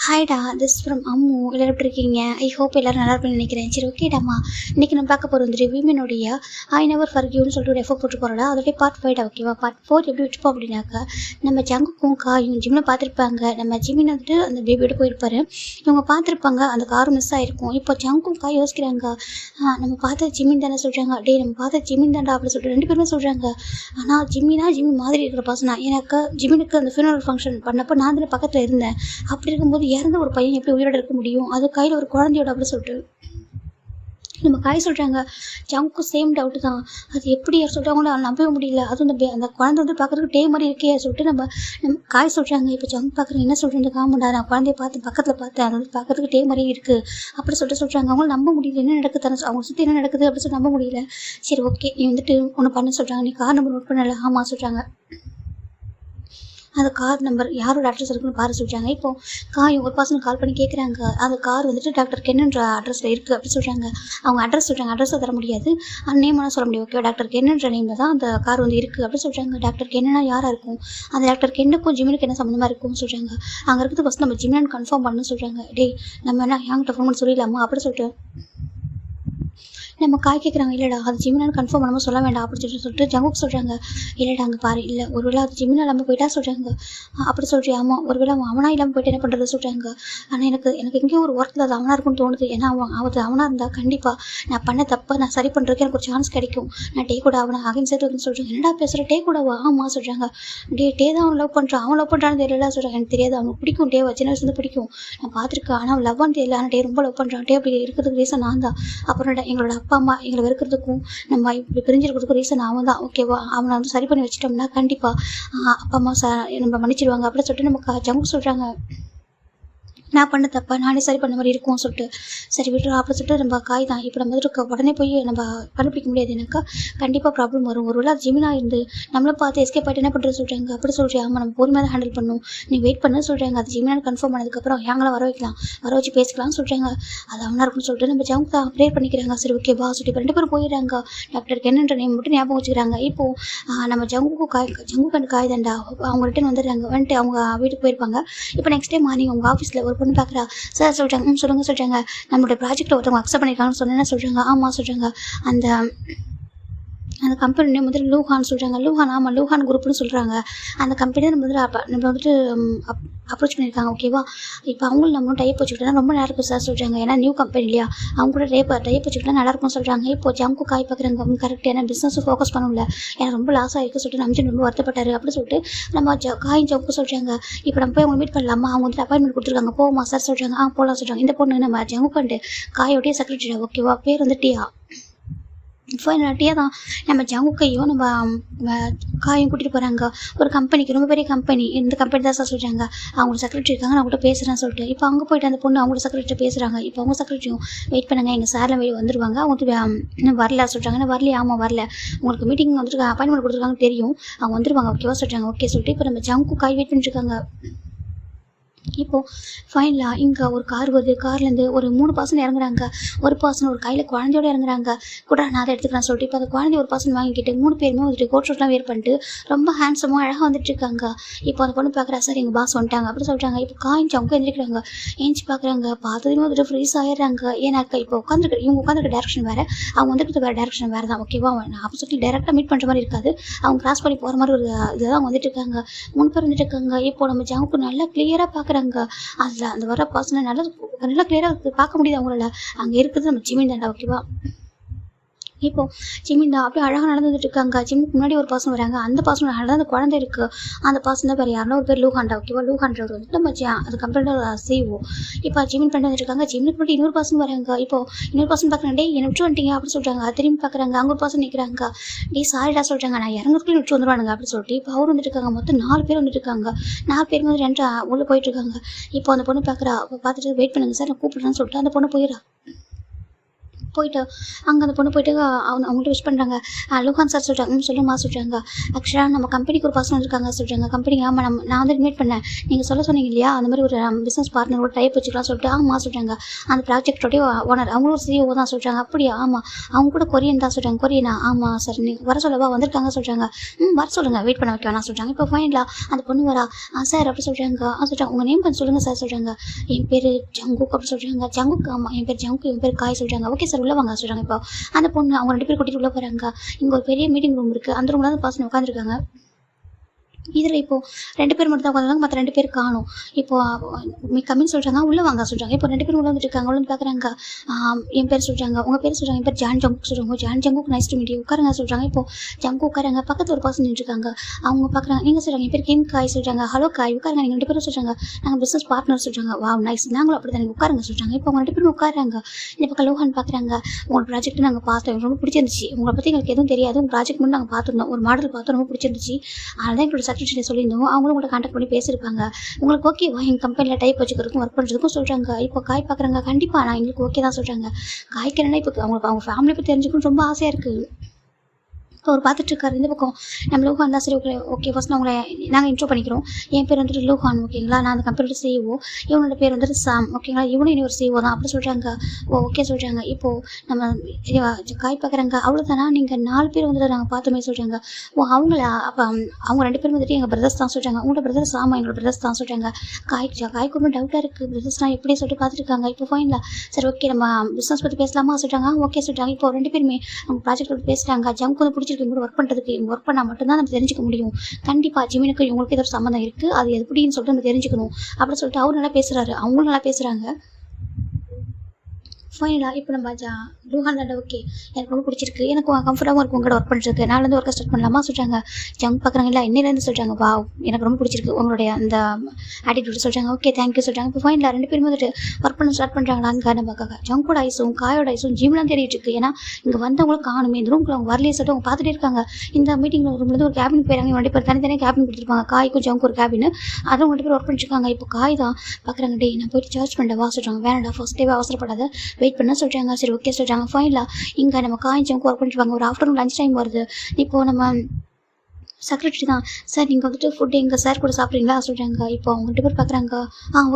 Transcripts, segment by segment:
ஹாய்டா, this from Ammu. எல்லாரும் எப்படி இருக்கீங்க? ஐ ஹோப் எல்லாரும் நல்லா இருப்பேன்னு நினைக்கிறேன். சரி, ஓகேடாம்மா. இன்னைக்கு நம்ம பார்க்க போகிற வந்துட்டு விமனுடைய ஐ நெவர் ஃபர்கிவ்னு சொல்லிட்டு ஒரு எஃபோ போட்டு போகிறோம்டா. அதோடய பார்ட் 5 ஓகேவா? பார்ட் 4 எப்படி வச்சுப்போம் அப்படின்னாக்கா, நம்ம ஜங்குக்கும் காயும் ஜிம்மில் பார்த்துருப்பாங்க. நம்ம ஜிம்மின் வந்துட்டு அந்த பேபியோட போயிருப்பாரு. இவங்க பார்த்துருப்பாங்க, அந்த காரும் மிஸ் ஆகிருக்கும். இப்போ ஜங்கும் காய் யோசிக்கிறாங்க, நம்ம பார்த்த ஜிம்மின் தானே சொல்கிறாங்க. டே, நம்ம பார்த்த ஜிம்மின் தான்டா அப்படின்னு சொல்லிட்டு 2 பேருமே சொல்கிறாங்க. ஆனால் ஜிம்மி மாதிரி இருக்கிற பர்சனா? எனக்கு ஜிம்மினுக்கு அந்த ஃபியூனரல் ஃபங்க்ஷன் பண்ணப்போ நான் தானே பக்கத்தில் இருந்தேன். அப்படி இருக்கும்போது இறந்த ஒரு பையன் எப்படி உயிரோட இருக்க முடியும்? அது கையில் ஒரு குழந்தையோட அப்படின்னு சொல்லிட்டு நம்ம காய் சொல்கிறாங்க. ஜங்க்கும் சேம் டவுட்டு தான். அது எப்படி சொல்கிறாங்களோ நம்பவே முடியல. அதுவும் அந்த குழந்தை வந்து பார்க்குறதுக்கு டே மாதிரி இருக்கே சொல்லிட்டு நம்ம காய் சொல்கிறாங்க. இப்போ ஜங்க் பார்க்குறேன், என்ன சொல்கிறது காமண்டா, நான் குழந்தைய பார்த்து பக்கத்தில் பார்த்தேன், அது வந்து பார்க்குறதுக்கு டே மாதிரியே இருக்குது அப்படி சொல்லிட்டு சொல்கிறாங்க. அவங்களும் நம்ப முடியல, என்ன நடக்குது அவங்க சுற்றி என்ன நடக்குது அப்படின்னு சொல்லி நம்ப முடியல. சரி, ஓகே, நீ வந்துட்டு ஒன்று பண்ண சொல்கிறாங்க. நீ கார் நம்பர் நோட் பண்ணல? ஆமாம் சொல்கிறாங்க. அந்த கார் நம்பர் யாரோட அட்ரஸ் இருக்குன்னு பாரு சொல்கிறாங்க. இப்போது காய் ஒரு பர்சனுக்கு கால் பண்ணி கேட்குறாங்க. அந்த கார் வந்துட்டு டாக்டர் கென்னுன்ற அட்ரஸில் இருக்குது அப்படி சொல்கிறாங்க. அவங்க அட்ரஸ் சொல்கிறாங்க. அட்ரஸை தர முடியாது, அந்த நேமெல்லாம் சொல்ல முடியும். ஓகே, டாக்டர் கென்னுன்ற நேமில் தான் அந்த கார் வந்து இருக்குது அப்படி சொல்கிறாங்க. டாக்டர் கென்னா யாராக இருக்கும்? அந்த டாக்டர் கென்னுக்கும் ஜிம்மினுக்கு என்ன சம்மந்தமாக இருக்கும்னு சொல்கிறாங்க. அங்கே இருக்கிறது ஃபஸ்ட் நம்ம ஜிம்மினு கன்ஃபார்ம் பண்ணணும்னு சொல்கிறாங்க. டே, நம்ம என்ன என்கிட்ட ஃபோன் பண்ணி சொல்லிடலாமா அப்படி சொல்லிட்டு நம்ம காய் கேட்குறாங்க. இல்லைடா, அது ஜிம்மினான்னு கன்ஃபார்ம் பண்ணாமல் சொல்ல வேண்டாம் அப்படின்னு சொல்லிட்டு ஜங்குக்கு சொல்கிறாங்க. இல்லைடா, அங்கே பாரு, இல்லை ஒருவேளை அது ஜிம்மினா இல்லாமல் போயிட்டா சொல்கிறாங்க. அப்படி சொல்கிறேன். ஆமாம், ஒருவேளை அவனாக இல்லாமல் போயிட்டு என்ன பண்ணுறது சொல்கிறாங்க. ஆனால் எனக்கு எங்கேயும் ஒரு ஒர்க்கில் அது அவனாக இருக்குன்னு தோணுது. ஏன்னா அவனாக இருந்தால் கண்டிப்பாக நான் பண்ண தப்பை நான் சரி பண்ணுறதுக்கு எனக்கு ஒரு சான்ஸ் கிடைக்கும். நான் டே கூட அவனை அகைன் சேர்த்து சொல்கிறேன். என்னடா பேசுகிற, டே கூடவா? ஆமாம் சொல்கிறாங்க. டே தான் அவன் லவ் பண்ணுறான். அவன் லவ் பண்ணுறான்னு தெரியல சொல்கிறாங்க. எனக்கு தெரியாது, அவனுக்கு பிடிக்கும், டே சின்ன வயசுலேருந்து பிடிக்கும், நான் பார்த்துருக்கேன். ஆனால் அவன் லவ்வான்னு தெரியல. ஆனால் டே ரொம்ப லவ் பண்ணுறான். டே அப்படி இருக்கிறதுக்கு ரீசன் நான் தான். அப்புறம் எங்களோட அப்பா அம்மா எங்களை வெறுக்கிறதுக்கும் நம்ம இப்படி பிரிஞ்சிருக்கிறதுக்கும் ரீசன் அவன் தான். ஓகேவா? அவனை வந்து சரி பண்ணி வச்சிட்டோம்னா கண்டிப்பாக அப்பா அம்மா நம்ம மன்னிச்சிடுவாங்க அப்படின்னு சொல்லிட்டு நம்ம ஜங்கு சொல்கிறாங்க. நான் பண்ண தப்பா நானே சரி பண்ண மாதிரி இருக்கும்னு சொல்லிட்டு சரி விட்டுரும் அப்படின்னு சொல்லிட்டு நம்ம காய் தான். இப்போ நம்ம வந்துட்டு உடனே போய் நம்ம கண்டுபிடிக்க முடியாது. எனக்கா கண்டிப்பாக ப்ராப்ளம் வரும். ஒரு வேளை ஜிமினா இருந்து நம்மளும் பார்த்து எஸ்கேப் ஆகிட்டு என்ன பண்ணுறது சொல்கிறாங்க. அப்படி சொல்கிறேன். ஆமாம், நம்ம பொறுமையாக தான் ஹேண்டில் பண்ணணும், நீ வெயிட் பண்ணு சொல்கிறாங்க. அது ஜிமினான்னு கன்ஃபார்ம் பண்ணதுக்கப்புறம் எங்களை வர வைக்கலாம், வர வச்சு பேசிக்கலாம்னு சொல்கிறாங்க. அது அவனாக இருக்குன்னு சொல்லிட்டு நம்ம ஜங்க் தான் ப்ரேயர் பண்ணிக்கிறாங்க. சரி, ஓகே வா சொல்லிட்டு இப்போ 2 பேரும் போயிடுறாங்க. டாக்டருக்கு என்னன்ற நேம் மட்டும் ஞாபகம் வச்சுக்கிறாங்க. இப்போது நம்ம ஜங்கு கண்டு காய் தாண்டா அவங்க ரிட்டன் வந்துட்டு அவங்க வீட்டுக்கு போயிருப்பாங்க. இப்போ நெக்ஸ்ட் டே மார்னிங் அவங்க ஆஃபீஸில் ஒரு பொண்ணு பார்க்குறா. சார் சொல்கிறாங்க. சொல்கிறாங்க, நம்மளோட ப்ராஜெக்ட்டில் ஒருத்தவங்க அக்செப்ட் பண்ணியிருக்காங்கன்னு சொன்னேன்னு சொல்கிறாங்க. ஆமாம் சொல்கிறாங்க. அந்த கம்பெனி நேம் வந்துட்டு லூஹான்னு சொல்கிறாங்க. லூஹான், ஆமாம் லூஹான் குரூப்னு சொல்கிறாங்க. அந்த கம்பெனி தான் நம்ம வந்துட்டு அப்ரோச் பண்ணியிருக்காங்க. ஓகேவா? இப்போ அவங்களும் நம்மளும் டைப் வச்சுக்கிட்டா ரொம்ப நல்லா இருக்கும் சார் சொல்கிறாங்க. ஏன்னா நியூ கம்பெனி இல்லையா, அவங்க கூட டைப் வச்சுக்கிட்டா நல்லாயிருக்கும்னு சொல்கிறாங்க. இப்போ ஜங்கு காய் பார்க்குறாங்க. அவங்க கரெக்ட், ஏன்னா பிஸ்னஸும் ஃபோக்கஸ் பண்ணல, ஏன்னா ரொம்ப லாஸ் ஆகிருக்கு சொல்லிட்டு நம்பிச்சு ரொம்ப வருத்தப்பட்டார் அப்படின்னு சொல்லிட்டு நம்ம காயும் ஜங்கு சொல்கிறாங்க. இப்போ நம்ம போய் அவங்க மீட் பண்ணலாமா, அவங்க வந்துட்டு அப்பாயின்மெண்ட் கொடுத்துருக்காங்க, போமா சார் சொல்கிறாங்க. போகலாம் சொல்கிறாங்க. இந்த பொண்ணு நம்ம ஜங்கு கண்டு காயோடைய செக்ரட்டரி. ஓகேவா? பேர் வந்து டியா. ஃபைனலாட்டியாக தான் நம்ம ஜங்குக்கையும் நம்ம காயும் கூட்டிகிட்டு போகிறாங்க ஒரு கம்பெனிக்கு, ரொம்ப பெரிய கம்பெனி. இந்த கம்பெனி தான் சார் சொல்கிறாங்க. அவங்களோட செக்ரட்டரி இருக்காங்க, நான் அவங்கள்ட்ட பேசுகிறேன்னு சொல்லிட்டு இப்போ அங்கே போய்ட்டு அந்த பொண்ணு அவங்களோட செக்ரட்டரி பேசுகிறாங்க. இப்போ அவங்க செக்ரட்டரியும் வெயிட் பண்ணுங்க, எங்கள் சார்லாம் வெளியே வந்துடுவாங்க, அவங்க இன்னும் வரல சொல்கிறாங்க. என்ன வரலையா? ஆமாம் வரல, உங்களுக்கு மீட்டிங் வந்துட்டு அப்பாயின்மெண்ட் கொடுத்துருக்காங்க தெரியும், அவங்க வந்துடுவாங்க ஓகேவா சொல்கிறாங்க. ஓகே சொல்லிட்டு இப்போ நம்ம ஜங்கு காய் வெயிட் பண்ணிட்டுருக்காங்க. இப்போது ஃபைனலாக இங்கே ஒரு கார் வருது. கார்லேருந்து ஒரு 3 பர்சன் இறங்குறாங்க. ஒரு பர்சன் ஒரு கையில் குழந்தையோட இறங்குறாங்க. கூட நான் அதை எடுத்துக்கிறேன் சொல்லிட்டு இப்போ அந்த குழந்தைய ஒரு பர்சன் வாங்கிக்கிட்டு 3 பேருமே வந்துட்டு கோட் ஷூட்லாம் வேர் பண்ணிட்டு ரொம்ப ஹேண்ட்ஸமாக அழகாக வந்துட்டு இருக்காங்க. இப்போ அந்த பொண்ணு பார்க்குறா, சார் எங்கள் பாஸ் வந்துட்டாங்க அப்படி சொல்கிறாங்க. இப்போ காய்ச்சி அவங்க எழுந்திரிக்கிறாங்க. ஏஞ்சி பார்க்குறாங்க, பார்த்ததுமே வந்துட்டு ஃப்ரீஸ் ஆகிடுறாங்க. ஏன்னாக்கா இப்போ இவங்க உட்காந்துருக்க டேரக்ஷன் வேறு, அவங்க வந்துட்டு வேறு டேரக்ஷன் வேறு தான். ஓகேவா? நான் ஆப்போசிட்டில் டேரெக்டாக மீட் பண்ணுற மாதிரி இருக்காது, அவங்க கிராஸ் பண்ணி போகிற மாதிரி ஒரு இதில் தான் வந்துட்டு இருக்காங்க. 3 பேர் வந்துட்டு இருக்காங்க. இப்போ நம்ம ஜங்குக்கு நல்லா கிளியராக பார்க்குறாங்க. அதில் அந்த வர பர்சனை நல்லா கிளியராக பார்க்க முடியுது அவங்களால. அங்கே இருக்குது நம்ம ஜிமின் தாண்டா. ஓகேவா? இப்போது ஜிமின் தான் அப்படியே அழகாக நடந்துட்டு இருக்காங்க. ஜிம்முக்கு முன்னாடி ஒரு பர்சன் வராங்க. அந்த பர்சன் தான் அந்த குழந்தை இருக்குது. அந்த பர்சன் தான் வேறு யாருன்னா ஒரு பேர் லூஹாண்டா. ஓகேவா? லூஹான்றவர் வந்துட்டு நம்ம அது கம்பெனியோட CEO. இப்போ ஜிமின் பண்ணி வந்துட்டு இருக்காங்க. ஜிம்முக்கு முன்னாடி இன்னொரு பர்சன் வராங்க. இப்போது இன்னொரு பர்சன் பார்க்குறாங்க. டே என்ன விட்டு வந்துட்டீங்க அப்படின்னு சொல்கிறாங்க. திரும்பி பார்க்குறாங்க, அங்கே ஒரு பர்சன் நிற்கிறாங்க. டே சாரிடா சொல்கிறாங்க, நான் இறங்குறதுக்குள்ளே விட்டு வந்துடுவானுங்க அப்படின்னு சொல்லிட்டு இப்போ அவர் வந்துட்டு இருக்காங்க. மொத்தம் 4 பேர் வந்துட்டு இருக்காங்க. 4 பேர் வந்து 2 உள்ளே போயிட்டுருக்காங்க. இப்போ அந்த பொண்ணு பார்க்குறா. பார்த்துட்டு வெயிட் பண்ணுங்க சார், நான் கூப்பிடுறேன்னு சொல்லிட்டு அந்த பொண்ணு போயிடா. போயிட்டு அங்கே அந்த பொண்ணு போயிட்டு அவங்கள்ட்ட விஷ் பண்ணுறாங்க. லூஹான் சார் சொல்கிறாங்க, சொல்லுமா சொல்கிறாங்க. ஆக்சுவலாக நம்ம கம்பெனிக்கு ஒரு பர்சன் இருக்காங்க சொல்கிறாங்க. கம்பெனிக்கு ஆமாம் நான் வந்து இன்வைட் பண்ணேன். நீங்கள் சொன்னீங்க இல்லையா, அந்த மாதிரி ஒரு பிஸ்னஸ் பார்ட்னரோட டைப் வச்சுக்கலாம் சொல்லிட்டு. ஆமாம் சொல்கிறாங்க. அந்த ப்ராஜெக்டோடைய ஓனர் அவங்களும் ஒரு CEO தான் சொல்கிறாங்க. அப்படியா? ஆமாம். அவங்க கூட கொரியன் தான் சொல்கிறாங்க. கொரியனா? ஆமாம் சார். நீங்கள் வர சொல்லவா? வந்திருக்காங்க சொல்கிறாங்க. வர சொல்லுங்கள், வெயிட் பண்ண வைக்க வேணாம் சொல்கிறாங்க. இப்போ ஃபைனலாக அந்த பொண்ணு வரா. சார் அப்படி சொல்கிறாங்க. சொல்கிறாங்க, உங்கள் நேம் கொஞ்சம் சொல்லுங்கள் சார் சொல்கிறாங்க. என் பேர் ஜங்குக் அப்படி சொல்கிறாங்க. ஜங்குக்? ஆமாம் என் பேர் ஜங்குக், என் பேர் காய் சொல்கிறாங்க. ஓகே சார் உள்ள வாங்க சொல்கிறாங்க. இப்போ அந்த பொண்ணு அவங்க 2 பேர் கூட்டிகிட்டு உள்ள போகிறாங்க. இங்கே ஒரு பெரிய மீட்டிங் ரூம் இருக்குது. அந்த ரூமில் தான் பர்சன் உட்காந்துருக்காங்க. இதில் இப்போது 2 பேர் மட்டும் தான் உட்காந்துருக்காங்க, மற்ற 2 பேர் காணும். இப்போது கம்மின்னு சொல்கிறாங்க, உள்ளே வாங்க சொல்கிறாங்க. இப்போ 2 பேர் உள்ள வந்துட்டு இருக்காங்க. உள்ள பார்க்குறாங்க. என் பேர் சொல்கிறாங்க. உங்கள் பேர் சொல்கிறாங்க. என் பேர் ஜான் ஜங்குக் சொல்கிறாங்க. John Jungkook nice to meet you உட்காருங்க சொல்கிறாங்க. இப்போது ஜங்கு உட்காருங்க. பக்கத்தில் ஒரு பர்சன் நின்றுருக்காங்க. அவங்க பார்க்குறாங்க. நீங்கள் சொல்கிறாங்க. என் பேர் கிம் காய் சொல்கிறாங்க. ஹலோ காய் உட்காருங்க. நீங்கள் 2 பேரும் சொல்கிறாங்க. நாங்கள் பிஸ்னஸ் பார்ட்னர் சொல்கிறாங்க. வா நைஸ், நாங்களும் அப்படி தான், நீங்கள் உட்காருங்க சொல்கிறாங்க. இப்போ அவங்க 2 பேரும் உட்காராங்க. இந்த பக்கம் லோஹான் பார்க்குறாங்க. உங்களோட ப்ராஜெக்ட் நாங்கள் பார்த்தோம், எனக்கு ரொம்ப பிடிச்சிருந்துச்சு. உங்களை பற்றி எங்களுக்கு எதுவும் தெரியாது, உங்கள் ப்ராஜெக்ட் மட்டும் நாங்கள் பார்த்துருந்தோம், ஒரு மாடல் பார்த்தோம், ரொம்ப பிடிச்சிருந்துச்சு. அதனால் எங்களோட செக்ரட்டரி சொல்லியிருந்தோம், அவங்களும் கூட கான்டாக்ட் பண்ணி பேசியிருப்பாங்க. உங்களுக்கு ஓகேவா எங்கள் கம்பெனியில் டைப் வச்சுக்கிறதுக்கும் ஒர்க் பண்ணுறதுக்கும் சொல்கிறாங்க. இப்போ காய் பார்க்குறாங்க. கண்டிப்பாக நான் எங்களுக்கு ஓகே தான் சொல்கிறாங்க. காய்க்கு என்னன்னா இப்போ அவங்க ஃபேமிலி பற்றி தெரிஞ்சுக்கணும்னு ரொம்ப ஆசையாக இருக்குது. அவர் பார்த்துட்ருக்காரு. இந்த பக்கம் நம்ம லூஹான் தான். சரி ஓகே ஃபஸ்ட் உங்களை நாங்கள் இன்ட்ரோ பண்ணிக்கிறோம். என் பேர் வந்துட்டு லூஹான் ஓகேங்களா, நான் அந்த கம்பெனியோட CEO. இவனோட பேர் வந்துட்டு சாம் ஓகேங்களா, இவனும் இன்னொரு CEO தான் அப்படி சொல்கிறாங்க. ஓகே சொல்கிறாங்க. இப்போது நம்ம காய் பார்க்குறாங்க. அவ்வளோதானா, நீங்கள் 4 பேர் வந்துட்டு நாங்கள் பார்த்தோமே சொல்கிறாங்க. அவங்களா? அப்போ அவங்க 2 பேரும் வந்துட்டு எங்கள் பிரதர்ஸ் தான் சொல்கிறாங்க. உங்களோட பிரதர்ஸ்? ஆமாம் எங்களோட பிரதர்ஸ் தான் சொல்கிறாங்க. காய்க்கு ரொம்ப டவுட்டாக இருக்குது, பிரதர்ஸ்லாம் எப்படி சொல்லிட்டு பார்த்துருக்காங்க. இப்போ ஃபைனில் சரி ஓகே நம்ம பிஸ்னஸ் பற்றி பேசலாமா சொல்கிறாங்க. ஓகே சொல்கிறாங்க. இப்போ 2 பேருமே அவங்க ப்ராஜெக்ட் பற்றி பேசுகிறாங்க. ஜங்க் வந்து கூட ஒர்க் பண்ணுறதுக்கு ஒர்க் பண்ணால் மட்டும்தான் நம்ம தெரிஞ்சுக்க முடியும். கண்டிப்பாக ஜிமினுக்கு இவங்களுக்கு ஏதோ ஒரு சம்மந்தம் இருக்குது, அது எப்படின்னு சொல்லிட்டு நம்ம தெரிஞ்சுக்கணும் அப்படின்னு சொல்லிட்டு அவர் நல்லா பேசுகிறாரு, அவங்களும் நல்லா பேசுகிறாங்க. ஃபைனலாக இப்போ நம்ம லூஹான் ஓகே எனக்கு ரொம்ப பிடிச்சிருக்கு, எனக்கு கம்ஃபர்டாகவும் இருக்கும் உங்களோட ஒர்க் பண்ணுறதுக்கு, நாளிலேருந்து ஒர்க்கை ஸ்டார்ட் பண்ணலாமா சொல்கிறாங்க. ஜங்க் பார்க்குறாங்க. இல்லை இன்னிலேருந்து சொல்கிறாங்க. வா எனக்கு ரொம்ப பிடிச்சிருக்கு உங்களுடைய அந்த ஆட்டிடியூட் சொல்கிறாங்க. ஓகே தேங்க்யூ சொல்கிறாங்க. இப்போ ஃபைனலாக 2 பேரும் வந்துட்டு ஒர்க் பண்ண ஸ்டார்ட் பண்ணுறாங்களான்னு நமக்காக ஜங்கோட ஐஸும் காயோட ஐஸும் ஜிம்லாம் தேடிட்டு இருக்கு. ஏன்னா இங்கே வந்தவங்களும் காணுமே, இந்த ரூம்க்குள்ள அவங்க வரலையே சொல்லிட்டு அவங்க பார்த்துட்டே இருக்காங்க. இந்த மீட்டிங்கில் ரூம்லேருந்து ஒரு கேபின் போயிறாங்க. 2 பேர் தனித்தனியாக கேபின் கொடுத்துருப்பாங்க. காய்க்கும் ஜங்கு ஒரு கேபின், அதுவும் 2 பேர் ஒர்க் பண்ணிருக்காங்க. இப்போ காய் தான் பார்க்குறாங்க. டே நான் போயிட்டு சார்ஜ் பண்ணிட்டேன் வா சொல்கிறாங்க. வேணாடா ஃபர்ஸ்ட் டேவே அவசரப்படாத, வெயிட் பண்ண சொல்கிறாங்க. சரி ஓகே சொல்கிறாங்க. ஃபைனலாக இங்கே நம்ம காய்ச்சவங்க ஒர்க் பண்ணிருப்பாங்க. ஒரு ஆஃப்டர்நூன் லஞ்ச் டைம் வருது. இப்போது நம்ம செக்ரட்டரி தான். சார் நீங்கள் வந்துட்டு ஃபுட்டு எங்கள் சார் கூட சாப்பிட்றீங்களா சொல்கிறாங்க. இப்போ அவங்க 2 பேர் பார்க்குறாங்க.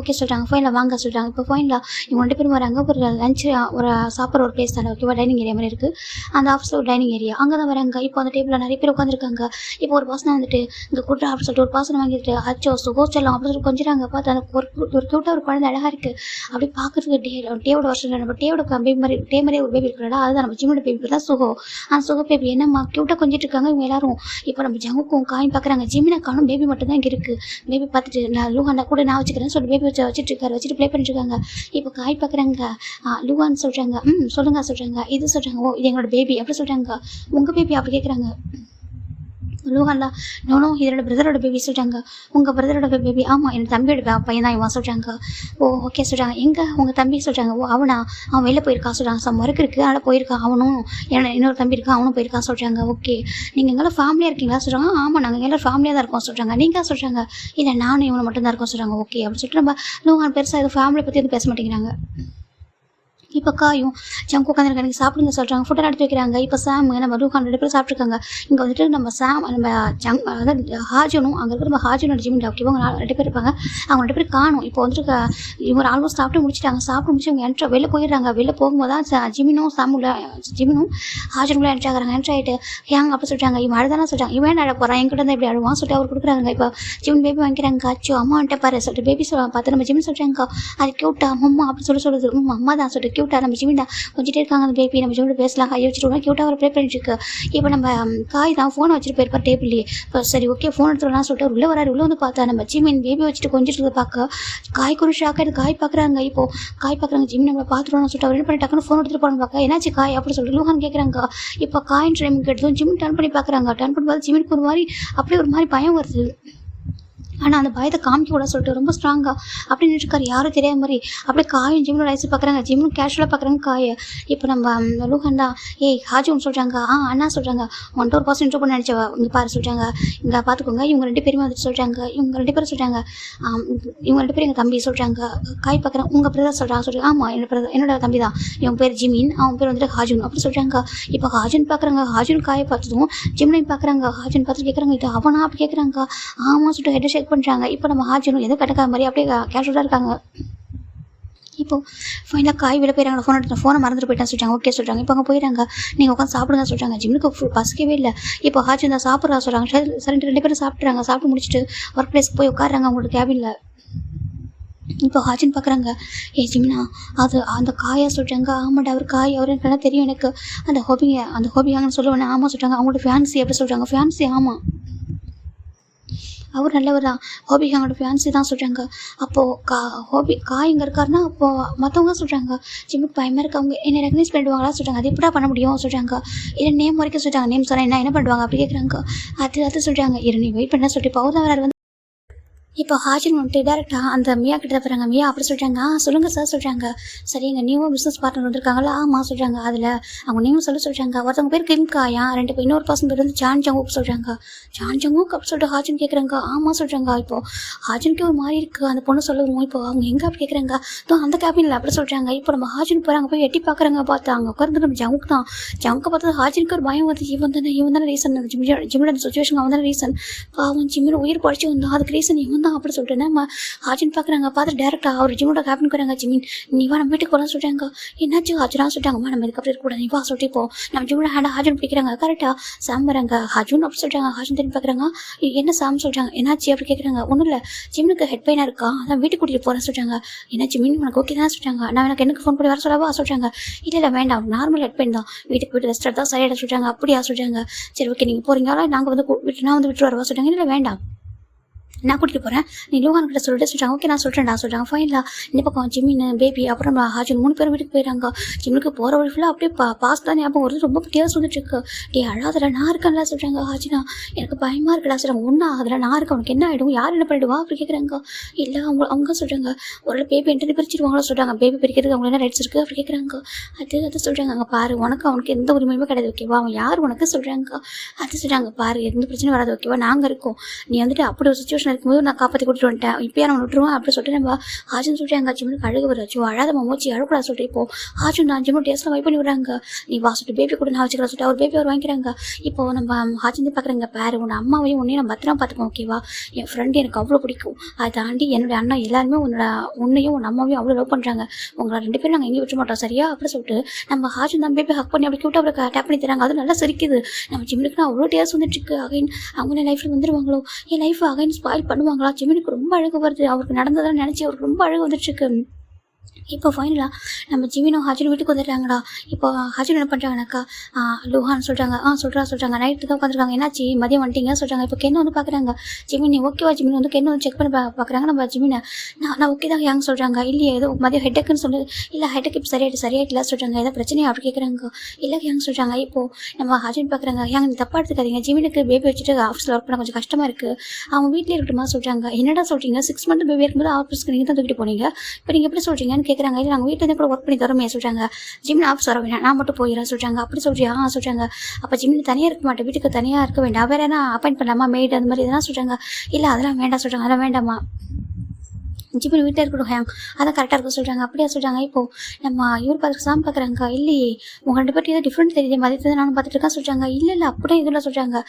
ஓகே சொல்கிறாங்க. ஃபைனில் வாங்க சொல்கிறாங்க. இப்போ ஃபைனில் இவங்க 2 பேரும் வராங்க. ஒரு லஞ்சு ஒரு சாப்பிட்ற ஒரு பிளேஸ் தானே ஓகேவா, டைனிங் ஏரியா மாதிரி இருக்குது. அந்த ஆஃபீஸில் ஒரு டைனிங் ஏரியா அங்கே தான் வராங்க. இப்போ அந்த டேபிளில் நிறைய பேர் உட்காந்துருக்காங்க. இப்போ ஒரு பர்சனை வந்துட்டு இங்கே கூட்டுறா அப்படின்னு சொல்லிட்டு ஒரு பர்சனை வாங்கிட்டு அச்சோ சுகோச்சலாம் அப்படின்னு சொல்லி கொஞ்சிறாங்க. பார்த்து அந்த ஒரு க்யூட்டாக ஒரு குழந்தை அழகாக இருக்குது. அப்படி பார்க்குறதுக்கு டேவோட வருஷம் நம்ம டேவோட பேபி மாதிரி மாதிரியே ஒரு பேபி இருக்கிறடா, அதுதான் நம்ம ஜிம்மோட பேபி தான் சுகோ. அந்த சுகோ பேபி என்னம்மா க்யூட்டாக கொஞ்சிட்டு இருக்காங்க இவங்க எல்லாரும். இப்போ நம்ம ஜங்குக்கும் காயும் பார்க்குறாங்க. ஜிமினை காணும், பேபி மட்டும் தான் இங்கே இருக்குது. பேபி பார்த்துட்டு நான் லூஹான் கூட நான் வச்சுக்கிறேன்னு சொல்லி பேபி வச்சுட்டு இருக்காரு, வச்சுட்டு ப்ளே பண்ணிட்டு இருக்காங்க. இப்போ காய் பார்க்குறாங்க. லூஹான் சொல்கிறாங்க. சொல்லுங்க சொல்கிறாங்க. இது சொல்கிறாங்க. இது எங்களோட பேபி அப்படி சொல்கிறாங்க. உங்கள் பேபி அப்படி கேட்குறாங்க. லூஹான்ல நோ இது என்னோட பிரதரோட பேபி சொல்கிறாங்க. உங்கள் பிரதரோட பேபி? ஆமாம் என் தம்பியோட பையன் தான் இவன் சொல்கிறாங்க. ஓகே சொல்கிறாங்க. எங்கே உங்கள் தம்பி சொல்கிறாங்க. அவன் வெளில போயிருக்கான் சொல்கிறாங்க. சம் ஒர்க் இருக்குது அதனால் போயிருக்கான். அவனும் இன்னொரு தம்பி இருக்கான், அவனும் போயிருக்கான் சொல்கிறாங்க. ஓகே நீங்கள் எங்கெல்லாம் ஃபேமிலியாக இருக்கீங்களா சொல்கிறாங்க. ஆமாம் நாங்கள் எல்லோரும் ஃபேமிலியாக தான் இருக்கோம் சொல்கிறாங்க. நீங்கள் சொல்கிறாங்க. இல்லை நானும் இவனை மட்டும் தான் இருக்கோம் சொல்கிறாங்க. ஓகே அப்படின்னு சொல்லிட்டு நம்ம லூஹான் பெருசாக எதுவும் ஃபேமிலியை பற்றி எதுவும் பேச மாட்டேங்கிறாங்க. இப்போ காயும் ஜங்கு உட்காந்துருக்காங்க. நீங்கள் சாப்பிடுங்க சொல்கிறாங்க. ஃபுட்டை எடுத்து வைக்கிறாங்க. இப்போ சாம் நம்ம லூஹான் 2 பேரும் சாப்பிட்ருக்காங்க. இங்கே வந்துட்டு நம்ம அதாவது ஹாஜனும் அங்கே இருக்கிற நம்ம ஹாஜனோட ஜிமின் ஓகேவா, அவங்க 2 பேர் இருப்பாங்க. அவங்க 2 பேர் காணும். இப்போ வந்துட்டு இவங்க ஆல்மோஸ்ட் சாப்பிட்டு முடிச்சிட்டாங்க. சாப்பிட்டு முடிச்சு இவங்க வெளில போயிடுறாங்க. வெளில போகும்போது தான் ஜிமினும் ஹாஜனுக்குள்ளே என்ட்ரி ஆகிறாங்க. என்ட்ரி ஆகிட்டு ஏங்க அப்படி சொல்கிறாங்க. இவன் அழுதானே சொல்கிறாங்க. இவன் அழ போகிறான், என்கிட்ட தான் இப்படி அழுவான் சொல்லிட்டு அவர் கொடுக்குறாங்க. இப்போ ஜிமின் பேபி வாங்கிக்கிறாங்க. அச்சோ அம்மா வந்துட்டு பாரு சொல்லிட்டு பேபி பார்த்து நம்ம ஜிமின் சொல்கிறாங்க. அது க்யூட்டா அம்மா அப்படி சொல்லுது. அம்மா தான் சொல்லிட்டு க்யூட்டாக நம்ம ஜிமின் கொஞ்சிட்டே இருக்காங்க. அந்த பேபி நம்ம ஜிமின் பேசலாம், கை வச்சுட்டு க்யூட்டாக ஒரு ப்ளே பண்ணிட்டு இருக்கு. இப்போ நம்ம காய் தான் ஃபோனை வச்சுட்டு போயிருப்பார் டேபிள்லேயே. இப்போ சரி ஓகே ஃபோன் எடுத்துக்கலாம் சொல்லிட்டு உள்ளே வராரு. உள்ளே வந்து பார்த்தா நம்ம ஜிமின் பேபி வச்சுட்டு கொஞ்சிட்டு பார்க்க காய்க்கு ஒரு ஷாக் ஆகிடுது. காய் பார்க்குறாங்க. இப்போ காய் பார்க்குறாங்க. ஜிமின் நம்மளை பார்த்துருவோம்னு சொல்லிட்டு அவர் என்ன பண்ணி டக்குன்னு ஃபோன் எடுத்துகிட்டு போகணும் பார்க்க என்னாச்சு காய் அப்படி சொல்லிட்டு லூஹான் கேட்குறாங்க. இப்போ காயின் டைம் கேட்டதும் ஜிமின் டர்ன் பண்ணி பார்க்குறாங்க. டர்ன் பண்ணி பார்த்து ஜிமினுக்கு ஒரு மாதிரி அப்படியே ஒரு மாதிரி பயம் வருது. ஆனால் அந்த பயத்தை காமிக்க கூட சொல்லிட்டு ரொம்ப ஸ்ட்ராங்காக அப்படி நின்றுருக்காரு, யாரும் தெரியாத மாதிரி. அப்படியே காயும் ஜிம்னோட ஐஸ் பார்க்குறாங்க, ஜிம்மும் கேஷுவலாக பார்க்குறாங்க காயை. இப்போ நம்ம லூஹன் தான், ஏய் ஹாஜுன்னு சொல்கிறாங்க, அண்ணா சொல்கிறாங்க, ஒன்ட்டு ஒரு பர்சன் இன்ட்ரோ பண்ண நினச்சவா இங்கே பாரு சொல்கிறாங்க, இங்கே பார்த்துக்கோங்க இவங்க 2 பேருமே வந்துட்டு சொல்கிறாங்க, இவங்க 2 பேரும் சொல்கிறாங்க, இவங்க 2 பேரும் எங்கள் தம்பி சொல்கிறாங்க. காய் பார்க்குறேன், உங்கள் பிரதர் சொல்கிறாங்க, ஆமாம் என்னோட தம்பி தான், இவன் பேர் ஜிமின், அவன் பேர் வந்துட்டு ஹாஜுன் அப்படி சொல்கிறாங்க. இப்போ ஹாஜுன் பார்க்குறாங்க, ஹாஜுன் காயை பார்த்ததும் ஜிம்னையும் பார்க்குறாங்க, ஹாஜுன் பார்த்துட்டு கேட்குறாங்க, இது அவனா அப்படி கேட்குறாங்க. ஆமாம் சொல்லிட்டு ஹெட் ஷேக் பண்ணுறாங்க. இப்போ நம்ம ஹாஜுனும் எதுவும் கட்டக்காத மாதிரி அப்படியே கேஷுவலாக இருக்காங்க. இப்போ ஃபைனலாக காய் விட போயிடறாங்க, ஃபோனை மறந்துட்டு போயிட்டான்னு சொல்லிட்டாங்க. ஓகே சொல்கிறாங்க. இப்போ அங்கே போயிடறாங்க, நீங்கள் உட்காந்து சாப்பிடுங்க சொல்கிறாங்க. ஜிம்முக்கு பசிக்கவே இல்லை. இப்போ ஹாஜுன் தான் சாப்பிட்றா சொல்கிறாங்க. சரி 2 பேரும் சாப்பிட்றாங்க. சாப்பிட்டு முடிச்சுட்டு ஒர்க் பிளேஸ்க்கு போய் உட்காடுறாங்க அவங்களோட கேபினில். இப்போ ஹாஜின் பார்க்குறாங்க, ஏ ஜிம்னா அது அந்த காயா சொல்கிறாங்க. ஆமாண்டா அவர் காய், அவர் எனக்கு நல்லா தெரியும் எனக்கு, அந்த ஹோபியாங்கன்னு சொல்லுவேன். ஆமாம் சொல்கிறாங்க. அவங்களோட ஃபேன்சி எப்படி சொல்கிறாங்க, ஃபேன்சி ஆமாம் அவர் நல்லவர் தான், ஹோபிகாங்கோட ஃபேன்சி தான் சொல்கிறாங்க. அப்போது காய் இங்கே இருக்காருன்னா அப்போது மற்றவங்க சொல்கிறாங்க, ஜிம்முக்கு பயமாக இருக்கு, அவங்க என்ன ரெகனைஸ் பண்ணிடுவாங்களா சொல்கிறாங்க. அது எப்படா பண்ண முடியும் சொல்கிறாங்க. இல்லை நேம் வரைக்கும் சொல்கிறாங்க, நேம் சொன்னால் என்ன பண்ணுவாங்க அப்படி கேட்குறாங்க. அது சொல்கிறாங்க, நீ வெயிட் பண்ண சொல்லிட்டு இப்போ அவர் வந்து இப்போ ஹாஜின் வந்துட்டு டேரெக்டாக அந்த மியா கிட்ட போகிறாங்க. மியா அப்படி சொல்கிறாங்க, சொல்லுங்கள் சார் சொல்கிறாங்க. சரி எங்கள் நியூவாக பிஸ்னஸ் பார்ட்னர் வந்திருக்காங்களா, ஆமாம் சொல்கிறாங்க. அதில் அவங்க நேம் சொல்கிறாங்க. ஒருத்தவங்க பேர் கிம்காயா, 2 பேர் இன்னொரு பர்சன் பேர் வந்து ஜான் ஜங்கூக் சொல்கிறாங்க. ஜான் ஜங்கூக் அப்படி சொல்லிட்டு ஹாஜின் கேட்குறாங்க. ஆமாம் சொல்கிறாங்க. இப்போது ஹாஜினுக்கு ஒரு மாதிரி இருக்குது அந்த பொண்ணு சொல்லுவோம். இப்போ அவங்க எங்கே அப்படி கேட்குறாங்க, அந்த கேபினில் அப்படி சொல்கிறாங்க. இப்போ நம்ம ஹாஜின் போகிறாங்க, போய் எட்டி பார்க்குறாங்க. பார்த்தா அங்கே உட்காந்து நம்ம ஜங்குக் தான். ஜங்குக்கை பார்த்தது ஹாஜினுக்கு ஒரு பயம் வந்து, இவன் தானே ரீசன், ஜிம்மோட சுச்சுவேஷன் அவன் தானே ரீசன், அவன் ஜிம்மில் உயிர் படிச்சு வந்தான், அதுக்கு ரீசன் இவன் தான் அப்படி சொல்லிட்டு நம்ம ஹாஜின் பார்க்குறாங்க. பார்த்து டேரெக்டாக அவர் ஜிம்மோட கேபினுக்கு வராங்க. ஜிமின் நீ வா நம்ம வீட்டுக்கு போகலாம் சொல்கிறாங்க. என்னாச்சு ஹாஜினா சொல்லிட்டாங்கம்மா, நம்ம இதுக்கப்புறம் இருக்கக்கூடாது, நீ வா சொல்லிட்டு இப்போ நம்ம ஜிம்மோட ஹாஜின் பிடிக்கிறாங்க. கரெக்டாக சாம் வராங்க. ஹாஜுன் அப்படி சொல்கிறாங்க. ஹாஜின் திரும்பி பார்க்குறாங்க, என்ன சாம் சொல்கிறாங்க. என்னாச்சு அப்படி கேட்குறாங்க. ஒன்றும் இல்லை, ஜிம்முக்கு ஹெட் பெயினாக இருக்கா, அதான் வீட்டுக்கு கூட்டிகிட்டு போகிறேன் சொல்கிறாங்க. என்ன ஜிமின் உனக்கு ஓகே தான் சொல்கிறாங்க. நான் எனக்கு ஃபோன் பண்ணி வர சொல்லவா சொல்கிறாங்க. இல்லை வேண்டாம், நார்மல் ஹெட் பெயின் தான், வீட்டுக்கு போய்ட்டு ரெஸ்ட் எடுத்தால் சரியாயிட சொல்கிறாங்க. அப்படியா சொல்கிறாங்க. சரி ஓகே நீங்கள் போகிறீங்களா, நான் வந்து விட்டு வரவா சொல்கிறாங்க. இல்லை வேண்டாம் நான் கூட்டிகிட்டு போகிறேன், நீ லூஹான் கிட்ட சொல்லிட்டு சொல்கிறாங்க. ஓகே நான் சொல்கிறேன்டா சொல்கிறாங்க. ஃபைனலாக இந்த பக்கம் ஜிம்மின் பேபி அப்புறம் ஹாஜின் 3 பேரும் வீட்டுக்கு போயிடறாங்க. ஜிம்முக்கு போகிற வழி ஃபுல்லாக அப்படியே பாஸ் தான் ஞாபகம் வருது, ரொம்ப டேர்ஸ் வந்துட்டு இருக்கு. அழாதடா நான் இருக்கேன்ல சொல்கிறாங்க. ஹாஜினா எனக்கு பயமாக இருக்குடா சொல்கிறாங்க. ஒன்றா அதில் நான் இருக்கேன், உனக்கு என்ன ஆகிடும், யார் என்ன பண்ணிடுவா அப்படி கேட்குறாங்க. இல்லை அவங்க சொல்கிறாங்க, ஒரு பேபி என்கிட்ட பிரிச்சிருவாங்களோ சொல்கிறாங்க. பேபி பிரிக்கிறதுக்கு அவங்க என்ன ரைட்ஸ் இருக்குது அப்படி கேட்குறாங்க. அது சொல்கிறாங்க. அங்கே பாரு அவனுக்கு எந்த உரிமையுமே கிடையாது ஓகேவா, அவன் யார் உனக்கு சொல்கிறாங்க. அது சொல்கிறாங்க, பாரு எந்த பிரச்சனையும் வராது ஓகேவா, நாங்கள் இருக்கோம், நீ வந்துட்டு அப்படி ஒரு சுச்சுவேஷன் இருக்கும்போது நான் காப்பாற்றி கூட்டிட்டு வந்துட்டேன், இப்போயே நான் விட்டுருவேன் அப்படி சொல்லிட்டு நம்ம ஹாஜின் சொல்லிட்டு ஜிம்முக்கு அழுக வராச்சு. அழாத மோச்சி அழக்கூடாது சொல்லிட்டு இப்போ ஹாஜின் நான் ஜிம்மு டேஸ்ட்லாம் வைப் பண்ணி விடுறாங்க. நீ வா சொல்லிட்டு பேபி கூட நான் வச்சுக்கலாம் சொல்லிட்டு அவர் பேபி அவர் வாங்கிக்கிறாங்க. இப்போ நம்ம ஹாஜின் பார்க்குறாங்க, பாரு உன் அம்மாவையும் உன்னையும் நான் பத்திரமா பார்த்துக்கோம் ஓகேவா, என் ஃப்ரெண்டு எனக்கு அவ்வளோ பிடிக்கும், அதை தாண்டி என்னுடைய அண்ணா எல்லாருமே உன்னையும் உன் அம்மாவையும் அவ்வளோ லவ் பண்ணுறாங்க, உங்களை 2 பேரும் நாங்கள் எங்கேயும் விட மாட்டோம் சரியா அப்படி சொல்லிட்டு நம்ம ஹாஜின் தான் பேபி ஹக் பண்ணி அப்படி கியூட்டாக அவருக்கு டேப் பண்ணி தராங்க. அது நல்லா சிரிக்குது. நம்ம ஜிம்முக்கு நான் அவ்வளோ டேஸ்ட் வந்துட்டு இருக்கு. அகைன் அவங்க என் லைஃப்பில் வந்துடுவாங்களோ, என் லைஃப் அகைன் ஸ்பாயில் பண்ணுவாங்களா, ஜிம்முக்கு ரொம்ப அழகு வருது, அவருக்கு நடந்ததான் நினச்சி அவருக்கு ரொம்ப அழகு வந்துட்டுருக்கு. இப்போ ஃபைனலாக நம்ம ஜிமினும் ஹாஜின் வீட்டுக்கு வந்துட்டாங்கடா. இப்போ ஹாஜின் என்ன பண்ணுறாங்கனாக்கா, லூஹான் சொல்கிறாங்க. சொல்கிறாங்க நைட்டு தான் உட்காந்துருக்காங்க. என்னாச்சு மதியம் வந்துட்டீங்க சொல்கிறாங்க. இப்போ கென்னு வந்து பார்க்குறாங்க. ஜிமினி ஓகேவா, ஜிமின் வந்து கென்னு வந்து செக் பண்ணி பார்க்குறாங்க. நம்ம ஜிமினை நான் ஓகே தான் யாங்க சொல்கிறாங்க. இல்லையே ஏதோ மதியம் ஹெட்டக்குன்னு சொல்லி, இல்லை ஹெட்டக்கு இப்போ சரியாயிட்டல சொல்கிறாங்க. ஏதோ பிரச்சனையா அப்படி கேட்குறாங்க. இல்லை யாங்க சொல்கிறாங்க. இப்போது நம்ம ஹாஜின் பார்க்குறாங்க. யாங்க நீ தப்பாக எடுத்துக்காதீங்க, ஜிமினுக்கு பேபி வச்சுட்டு ஆஃபீஸில் ஒர்க் பண்ண கொஞ்சம் கஷ்டமாக இருக்குது, அவங்க வீட்டிலே இருக்கட்டுமா சொல்கிறாங்க. என்னடா சொல்கிறீங்க, 6 மந்த் பேபி இருக்கும்போது ஆஃபீஸ்க்கு நீங்கள் தான் தூக்கிட்டு போனீங்க, இப்போ நீங்கள் எப்படி சொல்கிறீங்கன்னு கேட்குறாங்க. இல்லை நாங்கள் வீட்டில் கூட ஒர்க் பண்ணி தரோமே சொல்கிறாங்க. ஜிம்மின் ஆஃபீஸ் வர வேண்டாம், நான் மட்டும் போயிடறேன் சொல்கிறாங்க. அப்படி சொல்றியா சொல்கிறாங்க. அப்போ ஜிம்மின் தனியாக இருக்க மாட்டேன், வீட்டுக்கு தனியாக இருக்க வேண்டாம், வேறு என்ன அப்பாயிண்ட் பண்ணலாமா மெய்டு அந்த மாதிரி இதெல்லாம் சொல்கிறாங்க. இல்லை அதெல்லாம் வேண்டாம் சொல்கிறாங்க. அதெல்லாம் வேண்டாமா, ஜிம்மின் வீட்டில் இருக்கட்டும் ஹேங் அதான் கரெக்டாக இருக்கும் சொல்கிறாங்க. அப்படியா சொல்கிறாங்க. இப்போது நம்ம இவர் பார்த்துட்டு சாமி பார்க்குறாங்க. இல்லையே உங்கள் 2 பேருக்கு ஏதோ டிஃப்ரெண்ட் தெரியுது, மதியத்தை நானும் பார்த்துட்டு இருக்கேன் சொல்கிறாங்க. இல்லை அப்படியே இதெல்லாம் சொல்கிறாங்க.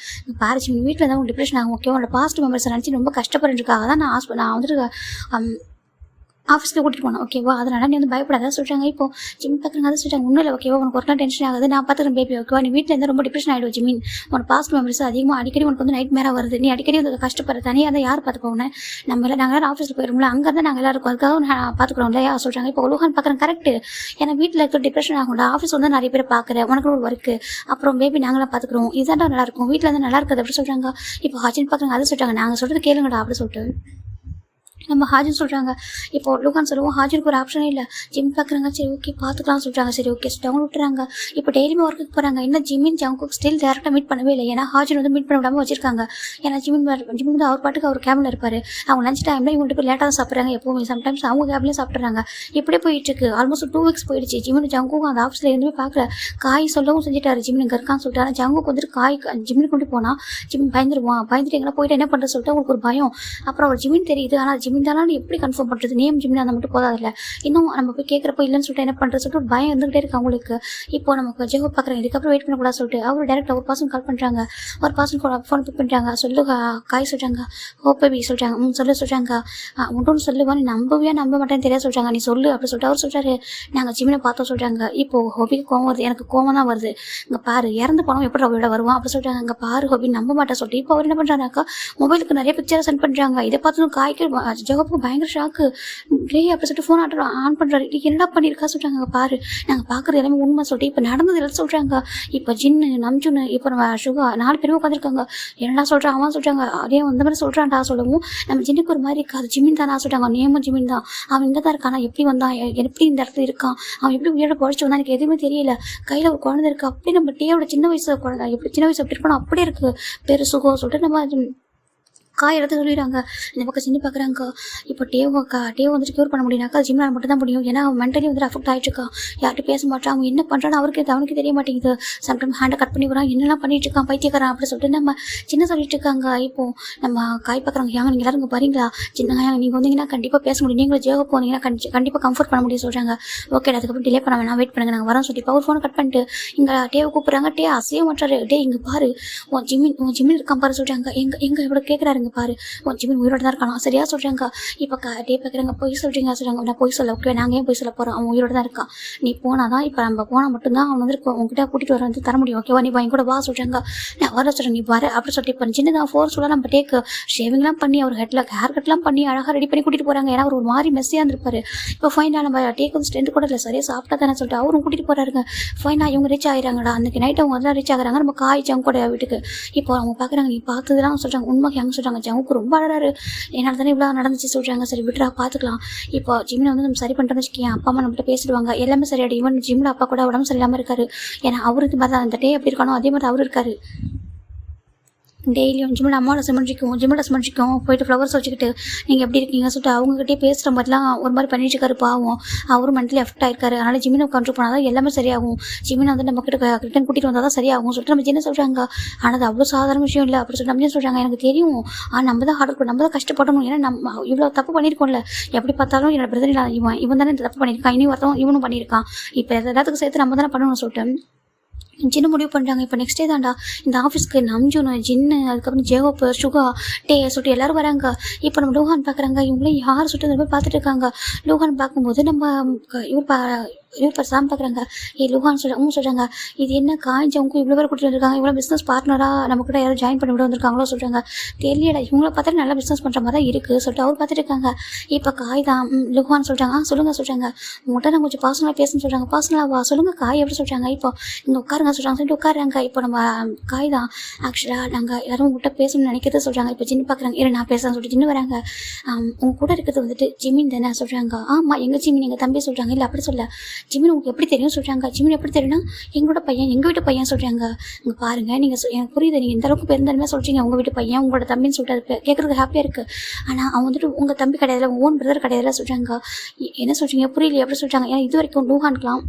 பாரு ஜிம்மின் வீட்டில் தான் உங்களுக்கு டிப்ரெஷன் ஆகும் ஓகே, உங்களோட பாஸ்ட் மெம்பர்ஸை நினச்சி ரொம்ப கஷ்டப்படுறதுக்காக தான் நான் வந்துட்டு ஆஃபீஸ்க்கு கூட்டிகிட்டு போனோம் ஓகேவா, அதனால நீ வந்து பயப்படாத சொல்கிறாங்க. இப்போ ஜிம் பார்க்குறாங்க. அதை சொல்கிறாங்க, ஒன்றும் இல்லை ஓகேவா, உனக்கு ஒரு நாள் டென்ஷன் ஆகுது, நான் பார்த்துக்கிறேன் பேபி ஓகேவா, நீ வீட்டில் இருந்தால் ரொம்ப டிப்ரெஷன் ஆகிடும் ஜிமின், உனக்கு பாஸ்ட் மெமரிஸ் அதிகமாக அடிக்கடி உனக்கு வந்து நைட் மேராக வருது, நீ அடிக்கடி வந்து கஷ்டப்படுற தனியாக தான் யார் பார்த்துக்கோங்க, நாங்கள் எல்லாரும் ஆஃபீஸில் போயிடும்ல, அங்கே தான் நாங்கள் எல்லாருக்கும் அதுக்காக பார்த்துக்குறோம் இல்லையா சொல்கிறாங்க. இப்போ லூஹான் பார்க்குறேன் கரெக்ட், ஏன்னா வீட்டில் இருக்க டிப்ரெஷன் ஆகும்டா, ஆஃபீஸ் வந்து நிறைய பேர் பார்க்குறேன், உனக்கு ஒரு ஒர்க்கு, அப்புறம் பேபி நாங்களாம் பார்த்துக்குறோம், இதுதான் நல்லாயிருக்கும், வீட்டில் வந்து நல்லா இருக்குது அப்படி சொல்கிறாங்க. இப்போ ஹாஜின் பார்க்குறாங்க. அதை சொல்கிறாங்க, நாங்கள் சொல்கிறது கேளுங்கடா அப்படி சொல்லிட்டு நம்ம ஹாஜின் சொல்கிறாங்க. இப்போ லூகான் சொல்லுவோம், ஹாஜினுக்கு ஒரு ஆப்ஷனே இல்லை. ஜிம் பார்க்குறாங்க, சரி ஓகே பார்த்துக்கலாம் சொல்கிறாங்க. சரி ஓகே அவங்க விட்டுறாங்க. இப்போ டெய்லியுமே ஒர்க்குக்கு போகிறாங்க. என்ன ஜிம்மின் ஜங்குக்கு ஸ்டில் டேரெக்டாக மீட் பண்ணவே இல்லை. ஏன்னா ஹாஜின் வந்து மீட் பண்ண விடாமல் வச்சிருக்காங்க. ஏன்னா ஜிம்மின் வந்து அவர் பாட்டுக்கு அவர் கேபில் இருப்பார். அவங்க லஞ்ச் டைமில் இவங்க போய் லேட்டாக தான் சாப்பிட்றாங்க. எப்போவுமே சம்டைம்ஸ் அவங்க கேப்லேயே சாப்பிட்றாங்க. இப்படியே போயிட்டுருக்கு. ஆல்மோஸ்ட் 2 வீக்ஸ் போயிடுச்சு. ஜிம்மின் ஜங்குக்கும் அந்த ஆஃபீஸில் எதுவுமே பார்க்கல. காய் சொல்லவும் செஞ்சுட்டாரு. ஜிம்மின் இங்கே இருக்கான்னு சொல்லிட்டு. ஆனால் ஜங்குக்கு வந்துட்டு காய் ஜிம்மின் கொண்டு போனால் ஜிம்மின் பயந்துருவான். பயந்துட்டு எங்கன்னா போயிட்டு என்ன பண்ணுறது சொல்லிட்டு அவங்களுக்கு ஒரு பயம். அப்புறம் அவர் ஜிம்மின் தெரியுது. ஆனால் ஜிம்மின் தானே எப்படி கன்ஃபார்ம் பண்ணுறது? நேம் ஜிம்மின் அந்த மட்டும் போதாதில்ல. இன்னும் நம்ம போய் கேட்குறப்போ இல்லைன்னு சொல்லிட்டு என்ன பண்ணுறது சொல்லிட்டு ஒரு பயம் இருந்துகிட்டே இருக்கு அவங்களுக்கு. இப்போ நமக்கு ஜெகோ பார்க்குறேன், இதுக்கப்புறம் வெயிட் பண்ணக்கூடாது சொல்லிட்டு அவர் டேரெக்டாக ஒரு பர்சன் கால் பண்ணுறாங்க. ஒரு பர்சன் ஃபோன் பிக் பண்ணுறாங்க. சொல்லுங்க காய் சொல்கிறாங்க. ஹோப்பேபி சொல்கிறாங்க. சொல்கிறாங்க. ஒன்றும் சொல்லுவா, நீ நம்பவே நம்ப மாட்டேன்னு தெரியாது சொல்கிறாங்க. நீ சொல்லு அப்படி சொல்லிட்டு அவர் சொல்கிறாரு. நாங்கள் ஜிம்மினை பார்த்தோம் சொல்கிறாங்க. இப்போது ஹோபிக்கு கோவம் வருது. எனக்கு கோவம் தான் வருது. இங்கே பாரு, இறந்து போனோம் எப்படி அவளோட வருவான் அப்படி சொல்கிறாங்க. அங்கே பாரு ஹோபி நம்ப மாட்டேன் சொல்லிட்டு இப்போ அவர் என்ன பண்ணுறாங்கக்கா, மொபைலுக்கு நிறைய பிக்சரை சென்ட் பண்ணுறாங்க. இதை பார்த்து காய்க்கு ஜெகோப்புக்கு பயங்கர ஷாக்கு. டே அப்படி சொல்லிட்டு ஃபோன் ஆன் பண்ணுறாரு. என்னடா பண்ணியிருக்கா சொல்கிறாங்க. பாரு நாங்கள் பார்க்குறது எல்லாமே உண்மை சொல்லிட்டு இப்போ நடந்தது எல்லாம் சொல்கிறாங்க. இப்போ ஜின்னு நம்ஜுன்னு இப்போ நம்ம சுகா 4 பேரும் உட்காந்துருக்காங்க. என்னடா சொல்கிறான் அவன் சொல்கிறாங்க. அதே அந்த மாதிரி சொல்கிறான்டா சொல்லவும் நம்ம ஜின்னுக்கு ஒரு மாதிரி இருக்காது. ஜிம்மின் தானா சொல்கிறாங்க. நேமும் ஜிம்மின் தான். அவன் இங்கே தான் இருக்கானா, எப்படி வந்தான், எப்படி இந்த இடத்துல இருக்கான், அவன் எப்படி உயிரோட பொழைச்சி வந்தான் எனக்கு எதுவுமே தெரியல. கையில் ஒரு குழந்தை இருக்குது. அப்படியே நம்ம டேயோட சின்ன வயசு குழந்தை எப்படி சின்ன வயசு எப்படி இருக்கணும் அப்படியே இருக்குது. பேர் சுகம் சொல்லிட்டு நம்ம காய் எடுத்து சொல்லிடுறாங்க. இந்த பக்கம் சின்ன பார்க்குறாங்க. இப்போ டேவ் வந்துட்டு க்யூர் பண்ண முடியும்னாக்கா ஜிம்னால் மட்டும் தான் முடியும். ஏன்னா அவன் மென்டலி வந்துட்டு அஃபெக்ட் ஆகிட்டுருக்கான். யார்கிட்ட பேச மாட்டான். அவன் என்ன பண்ணுறான்னு அவனுக்கு தெரிய மாட்டேங்குது. சம்டைம் ஹேண்டை கட் பண்ணி வரான். என்னெல்லாம் பண்ணிட்டு இருக்கான் பைத்தியக்காரன் அப்படி சொல்லிட்டு நம்ம சின்ன சொல்லிட்டு இருக்காங்க. இப்போ நம்ம காய் பார்க்குறாங்க. ஏங்க நீங்கள் எல்லாரும் வரீங்களா சின்ன நீங்கள் வந்தீங்கன்னா கண்டிப்பாக பேச முடியும். நீங்களும் ஜேவ போனீங்கன்னா கண்டிப்பாக கம்ஃபர்ட் பண்ண முடியும் சொல்கிறாங்க. ஓகே அதுக்கப்புறம் டிலே பண்ண வேணாம், வெயிட் பண்ணுங்க நாங்கள் வரோம் சொல்லி இப்போ ஒரு ஃபோனை கட் பண்ணிட்டு இங்கே டேவை கூப்பிட்றாங்க. டே அசைய மாட்டாரு. டே இங்கே பாரு உன் ஜிம்மின் இருக்கான் பாரு சொல்கிறாங்க. எங்கே இவ்வளோ கேட்குறாருங்க பாரு உன் ஜிம்மின் உயிரோட தான் இருக்கானா சரியா சொல்கிறாங்க. இப்போ டே பார்க்குறாங்க. பொய் சொல்கிறீங்க சொல்கிறாங்க. நான் பொய் சொல்ல ஓகே நாங்கள் ஏன் பொய் சொல்ல போகிறோம், அவன் உயிரோட தான் இருக்கான். நீ போனால் தான் இப்போ நம்ம போனால் மட்டும்தான் அவன் வந்து உங்ககிட்ட கூட்டிகிட்டு வர வந்து தர முடியும். ஓகேவா நீ என் கூட வா சொல்கிறாங்க. நான் வர சொல்கிறேன் நீ வர அப்படி சொல்லிட்டு இப்போ சின்னதாக ஃபோர்ஸ்ஃபுல்லாக நம்ம டேக்கு ஷேவிங்லாம் பண்ணி அவர் ஹேர் கட்லாம் பண்ணி அழகாக ரெடி பண்ணி கூட்டிகிட்டு போகிறாங்க. ஏன்னா அவர் ஒரு மாதிரி மெஸ்ஸியாக இருந்திருப்பாரு. இப்போ ஃபைனாக நம்ம டேக்கு வந்து ஸ்ட்ரென்த் கூட இல்லை சரியாக சாப்பிட்டா தானே சொல்லிட்டு அவரும் கூட்டிகிட்டு போகிறாருங்க. ஃபைனாக இவங்க ரீச் ஆகிறாங்கடா. அன்றைக்கி நைட்டு அவங்க அதெல்லாம் ரீச் ஆகிறாங்க. நம்ம காய் ஜங்க் கூட வீட்டுக்கு இப்போ அவங்க பார்க்குறாங்க. நீ பார்த்ததுலாம் சொல்கிறாங்க. உண்மைக்கு அவங்க சொல்கிறாங்க. ஜங்குக்கு ரொம்ப அழகாரு. என்னால் தானே இவ்வளோ நடந்துச்சு சொல்கிறாங்க. சரி விட்டுறா பார்த்துக்கலாம். இப்போ ஜிம்மில் வந்து நம்ம சரி பண்ணிட்டோம்னு வச்சுக்கேன். அப்பா அம்மா நம்மகிட்ட பேசிடுவாங்க. எல்லாமே சரியாடி. ஈவன் ஜிம்மில் அப்பா கூட உடம்பு சரியில்லாமல் இருக்காரு. ஏன்னா அவருக்கு மாதிரி அந்த டே எப்படி இருக்கானோ அதே மாதிரி அவரு இருக்காரு. டெய்லியும் ஜிம்மில் அம்மாவோட சிமெண்ட்ரிக்கும் போயிட்டு ஃப்ளவர்ஸ் வச்சுக்கிட்டு நீங்கள் எப்படி இருக்கீங்க சொல்லிட்டு அவங்ககிட்டே பேசுகிற மாதிரிலாம் ஒரு மாதிரி பண்ணிட்டு இருக்காரு பாவம். அவரும் மென்டலி எஃபெக்ட் ஆயிருக்காரு. அதனால் ஜிம்மினை கண்ட்ரோல் பண்ணால் தான் எல்லாமே சரியாகும். ஜிம்மினை வந்து நம்ம கிட்ட ரிட்டன் கூட்டிகிட்டு வந்தால் தான் சரியாகும் சொல்லிட்டு நம்ம ஜின்ன சொல்கிறாங்க. ஆனால் அது அவ்வளோ சாதாரண விஷயம் இல்லை அப்படி சொல்லிட்டு நம்ம சொல்கிறாங்க. எனக்கு தெரியும் நம்ம தான் ஹார்ட் நம்ம தான் கஷ்டப்படணும். ஏன்னா நம்ம இவ்வளோ தப்பு பண்ணியிருக்கோம்ல. எப்படி பார்த்தாலும் என்னோட பிரதர் இல்லை இவன் தானே இந்த தப்பு பண்ணியிருக்கான். இனி ஒருத்தவன் இவனும் பண்ணியிருக்கான். இப்போ எல்லாத்துக்கும் சேர்த்து நம்ம தானே பண்ணணும்னு சொல்லிட்டு ஜின்னு முடிவு பண்ணுறாங்க. இப்போ நெக்ஸ்ட் டே தான்டா இந்த ஆஃபீஸ்க்கு நம்ஜுனு ஜின்னு அதுக்கப்புறம் ஜேகோப்பு சுகா டே சொல்லிட்டு எல்லோரும் வராங்க. இப்போ நம்ம லூஹான் பார்க்குறாங்க. இவங்களும் யார் சொல்லிட்டு போய் பார்த்துட்டு இருக்காங்க. லூஹான் பார்க்கும்போது நம்ம இவர் சாம் பார்க்குறாங்க. லூஹான் சொல்கிறாங்க. இது என்ன காய்ஞ்சவங்க இவ்வளோ பேர் கூட்டிட்டு வந்திருக்காங்க. இவ்வளோ பிஸ்னஸ் பார்ட்னராக நம்ம கூட யாரும் ஜாயின் பண்ணி விட வந்திருக்காங்களோ சொல்கிறாங்க. தெரியலடா இவங்கள பார்த்தாலும் நல்லா பிஸ்னஸ் பண்ணுற மாதிரி தான் இருக்குது சொல்லிட்டு அவர் பார்த்துட்டு இருக்காங்க. இப்போ காய் தான் லூஹான் சொல்கிறாங்க. சொல்லுங்கள் சொல்கிறாங்க. உங்கள்கிட்ட நான் கொஞ்சம் பர்சனலாக பேசணும்னு சொல்கிறாங்க. பர்சனலாக வா சொல்லுங்கள் காய் எப்படி சொல்கிறாங்க. இப்போ இங்கே உட்காருங்க சொல்கிறாங்க. சொல்லிட்டு உட்காருறாங்க. இப்போ நம்ம காய் தான் ஆக்சுவலாக நாங்கள் எல்லாரும் உங்கள்கிட்ட பேசணும்னு நினைக்கிறத சொல்கிறாங்க. இப்போ ஜின்னு பார்க்குறாங்க. இல்லை நான் பேசுகிறேன் சொல்லிட்டு ஜின்னு வராங்க. உங்கள் கூட இருக்கிறது வந்துட்டு ஜிம்மின் தானே சொல்கிறாங்க. ஆமாம் எங்கள் ஜிம்மின் எங்கள் தம்பி சொல்கிறாங்க. இல்லை அப்படி சொல்ல ஜிம்மின் உங்களுக்கு எப்படி தெரியும் சொல்கிறாங்க. ஜிம்மின் எப்படி தெரியும்னா எங்களோட பையன் எங்கள் வீட்டு பையன் சொல்கிறாங்க. இங்கே பாருங்கள் நீங்கள் எனக்கு புரியுது நீங்கள் எந்த அளவுக்கு பெருந்தாலுமே சொல்கிறீங்க உங்கள் வீட்டு பையன் உங்களோட தம்பின்னு சொல்லிட்டு கேட்குறதுக்கு ஹாப்பியாக இருக்குது. ஆனால் அவன் வந்துட்டு உங்கள் தம்பி கிடையாது உங்கள் ஓன் பிரதர் கிடையாது சொல்கிறாங்க. என்ன சொல்கிறீங்க புரியல எப்படி சொல்கிறாங்க. ஏன்னா இது வரைக்கும் லூஹான்க்கலாம்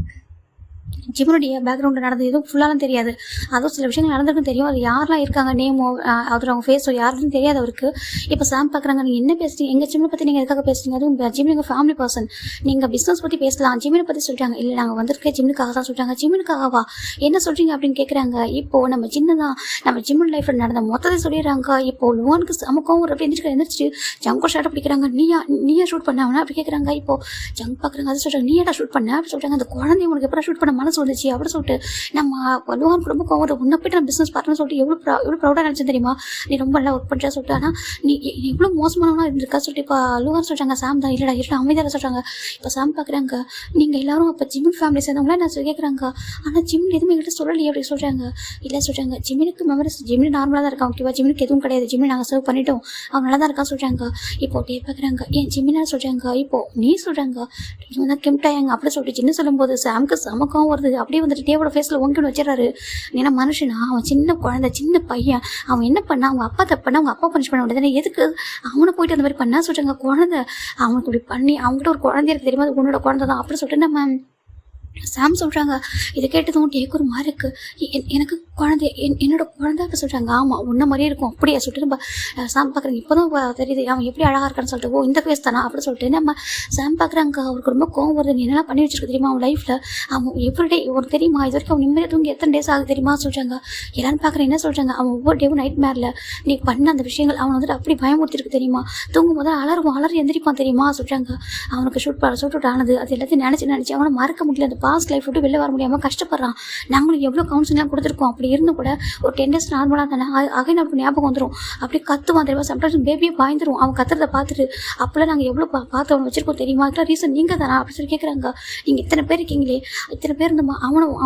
ஜிம்முடைய பேக்ரவுண்டு நடந்தது எதுவும் ஃபுல்லாலாம் தெரியாது. அதுவும் சில விஷயங்கள் நடந்திருக்கும் தெரியும். அது யாரெல்லாம் இருக்காங்க நேமோ அவர் அவங்க ஃபேஸோ யாருன்னு தெரியாது அவருக்கு. இப்போ சாம் பார்க்குறாங்க. நீங்கள் என்ன பேசுறீங்க எங்கள் ஜிம்மை பற்றி நீங்கள் எதுக்காக பேசுறீங்க. அதுவும் ஜிம் எங்கள் ஃபேமிலி பர்சன் நீங்கள் பிஸ்னஸ் பற்றி பேசலாம். ஜிம்மினை பற்றி சொல்கிறாங்க. இல்லை நாங்கள் வந்திருக்க ஜிம்முக்காக தான் சொல்கிறாங்க. ஜிம்முக்காகவா என்ன சொல்கிறீங்க அப்படின்னு கேட்குறாங்க. இப்போது நம்ம ஜின்னு தான் நம்ம ஜிம்மன் லைஃப்பில் நடந்த மொத்தத்தை சொல்லிடுறாங்க. இப்போது லூஹானுக்கு சமக்கம் ஒரு அப்படி எந்திரிச்சு ஜங்கோ ஷார்ட் பிடிக்கிறாங்க. நீயா ஷூட் பண்ண அப்படி கேட்குறாங்க. இப்போது ஜங்க் பார்க்குறாங்க. அதை சொல்கிறாங்க. நீ ஏடா ஷூட் பண்ண அப்படி சொல்கிறாங்க. அந்த குழந்தை உனக்கு எப்படா ஷூட் பண்ண மனசு காசு வந்துச்சு அப்படின்னு சொல்லிட்டு நம்ம லோகன் ரொம்ப கோவம் உன்னை போய்ட்டு நான் பிஸ்னஸ் பார்ட்னர்னு சொல்லிட்டு எவ்வளோ ப்ரௌடாக நினச்சேன் தெரியுமா, நீ ரொம்ப நல்லா ஒர்க் பண்ணுறா சொல்லிட்டு. ஆனால் நீ இவ்வளோ மோசமானவனா இருந்திருக்கா சொல்லிட்டு இப்போ லோகன் சொல்கிறாங்க. சாம் தான் இல்லைடா இல்லை அமைதியாக சொல்கிறாங்க. இப்போ சாம் பார்க்குறாங்க, நீங்கள் எல்லாரும் இப்போ ஜிமின் ஃபேமிலி சேர்ந்தவங்களா நான் கேட்குறாங்க. ஆனால் ஜிமின் எதுவுமே எங்கிட்ட சொல்லலையே அப்படி சொல்கிறாங்க. இல்லை சொல்கிறாங்க, ஜிமினுக்கு மெமரிஸ் ஜிமின் நார்மலாக தான் இருக்கான் ஓகேவா, ஜிமினுக்கு எதுவும் கிடையாது, ஜிமின் நாங்கள் சர்வ் பண்ணிட்டோம், அவன் நல்லா தான் இருக்கான்னு சொல்கிறாங்க. இப்போ டே பார்க்குறாங்க, ஏன் ஜிமினா சொல்கிறாங்க. இப்போ நீ சொல்கிறாங்க இவன் தான் கெம்டாயாங்க அப்படி சொல்லிட்டு சின்ன சொல்லும்போது சாமுக்கு சமக்கம் வருது. அப்படியே வந்துட்டு டேவோட ஃபேஸில் ஒங்கின்னு வச்சிடறாரு. ஏன்னா மனுஷனா அவன் சின்ன குழந்தை சின்ன பையன், அவன் என்ன பண்ணா அவங்க அப்பா தப்புனா அவங்க அப்பா பனிஷ் பண்ண முடியாது, எதுக்கு அவனை போயிட்டு அந்த மாதிரி பண்ணா சொல்கிறாங்க. குழந்தை அவனுக்கு இப்படி பண்ணி அவங்ககிட்ட ஒரு குழந்தை இருக்கு தெரியுமா, அது உன்னோட குழந்தை தான் அப்படி சொல்லிட்டு நம்ம சாம் சொல்கிறாங்க. இதை கேட்டதும் டேக்கு ஒரு மாதிரி இருக்குது. எனக்கு குழந்தை என்னோட குழந்தை அப்போ சொல்கிறாங்க. ஆமாம் உன்ன மாதிரியே இருக்கும் அப்படியே சொல்லிட்டு நம்ம சாம் பார்க்குறாங்க. இப்போ தான் தெரியுது அவன் எப்படி அழகாக இருக்கான்னு சொல்லிட்டு. ஓ இந்த ஃபேஸ் தானா அப்படி சொல்லிட்டு நம்ம சாம் பார்க்குறாங்க. அவருக்கு ரொம்ப கோவம் வருது. நீ என்னெல்லாம் பண்ணி வச்சிருக்க தெரியுமா அவன் லைஃப்பில், அவன் எவ்ரிடே உனக்கு தெரியுமா இது வரைக்கும் அவன் நிம்மதியாக தூங்கி எத்தனை டேஸ் ஆகுது தெரியுமா சொல்கிறாங்க. எல்லாரும் பார்க்குறேன் என்ன சொல்கிறாங்க, அவன் ஒவ்வொரு டேவும் நைட் மேரில் நீ பண்ண அந்த விஷயங்கள் அவன் வந்துட்டு அப்படி பயமுறுத்திருக்கு தெரியுமா, தூங்கும் போது அலறி எந்திரிப்பான் தெரியுமா சொல்கிறாங்க. அவனுக்கு ஷூட் அவுட் ஆனது அது எல்லாத்தையும் நினச்சி அவனை மறக்க முடியல. அந்த பாஸ்ட் லைஃப் விட்டு வெளில வர முடியாமல் கஷ்டப்படுறான். நாங்களும் எவ்வளோ கவுன்சிலிங்லாம் கொடுத்துருக்கோம். அப்படி இருந்து கூட ஒரு 10 days நார்மலாக தானே அகைன் அவருக்கு ஞாபகம் வந்துடும். அப்படி கத்துவான் தெரியுமா, சம்டைம்ஸ் பேபியே பாய்ந்துடும் அவன் கத்துறதை பார்த்துட்டு. அப்போல்லாம் நாங்கள் எவ்வளோ பார்த்து அவனை வச்சிருக்கோம் தெரியுமா, அதுக்கெல்லாம் ரீசன் நீங்கள் தானா அப்படி சொல்லி கேட்குறாங்க. நீங்கள் இத்தனை பேர் இருக்கீங்களே, இத்தனை பேர் இருந்தோமா